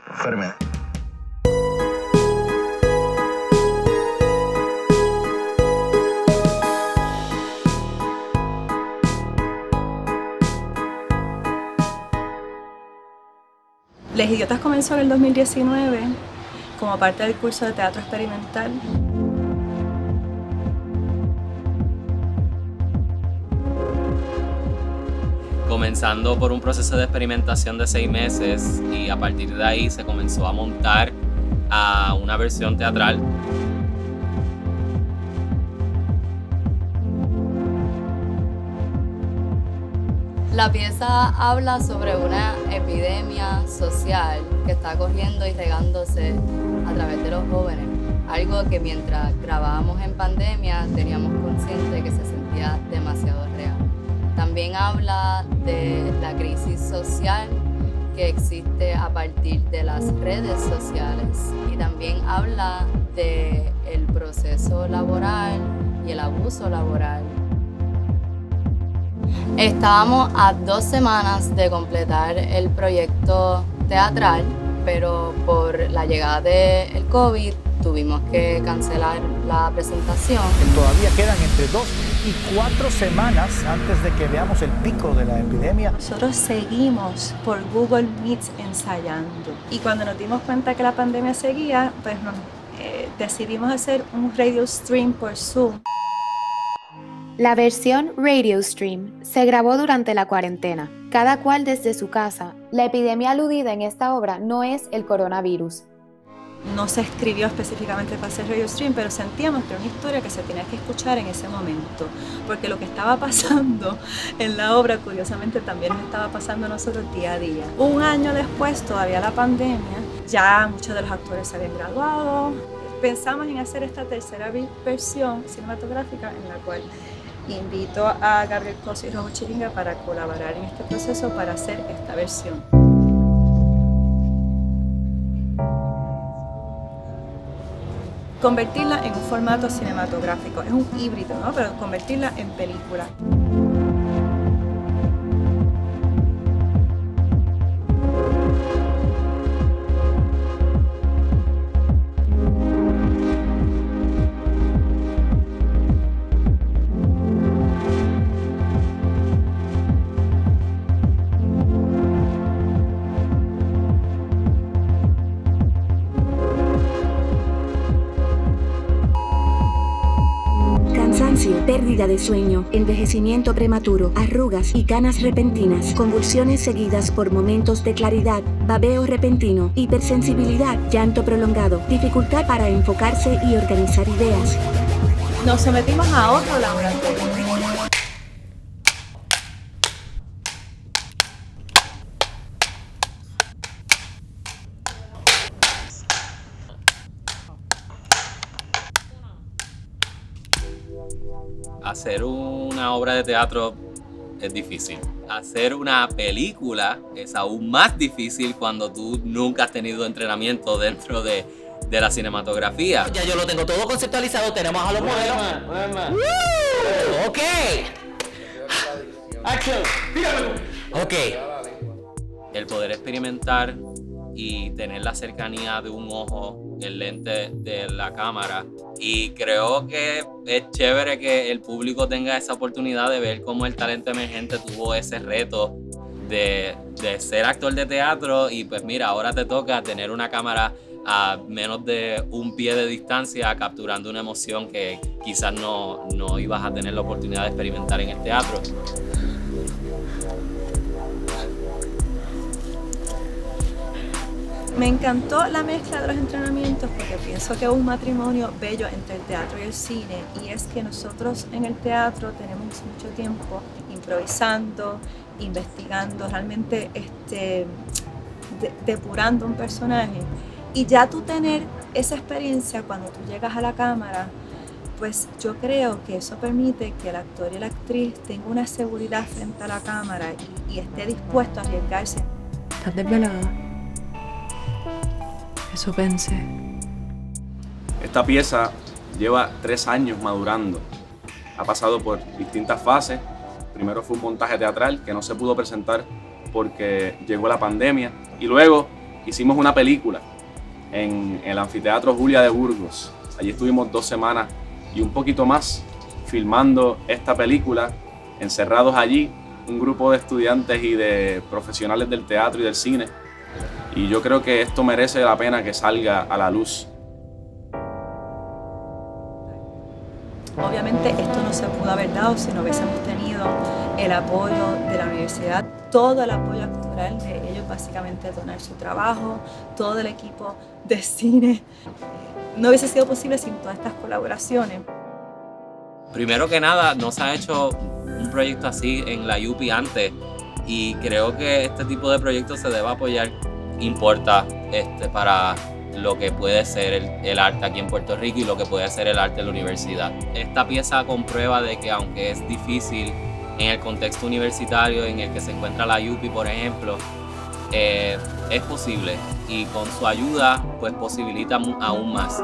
Enfermedad. Les Idiotas comenzó en el 2019 como parte del curso de teatro experimental. Comenzando por un proceso de experimentación de 6 meses y a partir de ahí se comenzó a montar a una versión teatral. La pieza habla sobre una epidemia social que está cogiendo y regándose a través de los jóvenes. Algo que mientras grabábamos en pandemia teníamos consciente que se sentía demasiado real. También habla de la crisis social que existe a partir de las redes sociales y también habla del proceso laboral y el abuso laboral. Estábamos a 2 semanas de completar el proyecto teatral, pero por la llegada del COVID tuvimos que cancelar la presentación. Todavía quedan entre 2 y 4 semanas antes de que veamos el pico de la epidemia. Nosotros seguimos por Google Meets ensayando y cuando nos dimos cuenta que la pandemia seguía, pues decidimos hacer un radio stream por Zoom. La versión Radio Stream se grabó durante la cuarentena, cada cual desde su casa. La epidemia aludida en esta obra no es el coronavirus. No se escribió específicamente para hacer radio stream, pero sentíamos que era una historia que se tenía que escuchar en ese momento, porque lo que estaba pasando en la obra, curiosamente, también nos estaba pasando a nosotros día a día. Un año después, todavía la pandemia, ya muchos de los actores se habían graduado. Pensamos en hacer esta tercera versión cinematográfica en la cual invito a Gabriel Coso y Rojo Chiringa para colaborar en este proceso para hacer esta versión. Convertirla en un formato cinematográfico, es un híbrido, ¿no? Pero convertirla en película. Pérdida de sueño, envejecimiento prematuro, arrugas y canas repentinas, convulsiones seguidas por momentos de claridad, babeo repentino, hipersensibilidad, llanto prolongado, dificultad para enfocarse y organizar ideas. Nos sometimos a otro laboratorio. Hacer una obra de teatro es difícil. Hacer una película es aún más difícil cuando tú nunca has tenido entrenamiento dentro de la cinematografía. Ya yo lo tengo todo conceptualizado, tenemos a los modelos. Ok. Action. Ok. El poder experimentar y tener la cercanía de un ojo, el lente de la cámara. Y creo que es chévere que el público tenga esa oportunidad de ver cómo el talento emergente tuvo ese reto de ser actor de teatro y pues mira, ahora te toca tener una cámara a menos de un pie de distancia capturando una emoción que quizás no ibas a tener la oportunidad de experimentar en el teatro. Me encantó la mezcla de los entrenamientos porque pienso que es un matrimonio bello entre el teatro y el cine, y es que nosotros en el teatro tenemos mucho tiempo improvisando, investigando, realmente depurando un personaje, y ya tú tener esa experiencia cuando tú llegas a la cámara, pues yo creo que eso permite que el actor y la actriz tengan una seguridad frente a la cámara y esté dispuesto a arriesgarse. ¿Estás desvelada? Eso pensé. Esta pieza lleva 3 años madurando. Ha pasado por distintas fases. Primero fue un montaje teatral que no se pudo presentar porque llegó la pandemia. Y luego hicimos una película en el Anfiteatro Julia de Burgos. Allí estuvimos 2 semanas y un poquito más filmando esta película, encerrados allí, un grupo de estudiantes y de profesionales del teatro y del cine. Y yo creo que esto merece la pena que salga a la luz. Obviamente esto no se pudo haber dado si no hubiésemos tenido el apoyo de la universidad, todo el apoyo cultural de ellos, básicamente donar su trabajo, todo el equipo de cine. No hubiese sido posible sin todas estas colaboraciones. Primero que nada, no se ha hecho un proyecto así en la UPI antes y creo que este tipo de proyectos se debe apoyar. Importa para lo que puede ser el arte aquí en Puerto Rico y lo que puede ser el arte en la universidad. Esta pieza comprueba de que aunque es difícil en el contexto universitario en el que se encuentra la UPI, por ejemplo, es posible y con su ayuda pues posibilita aún más.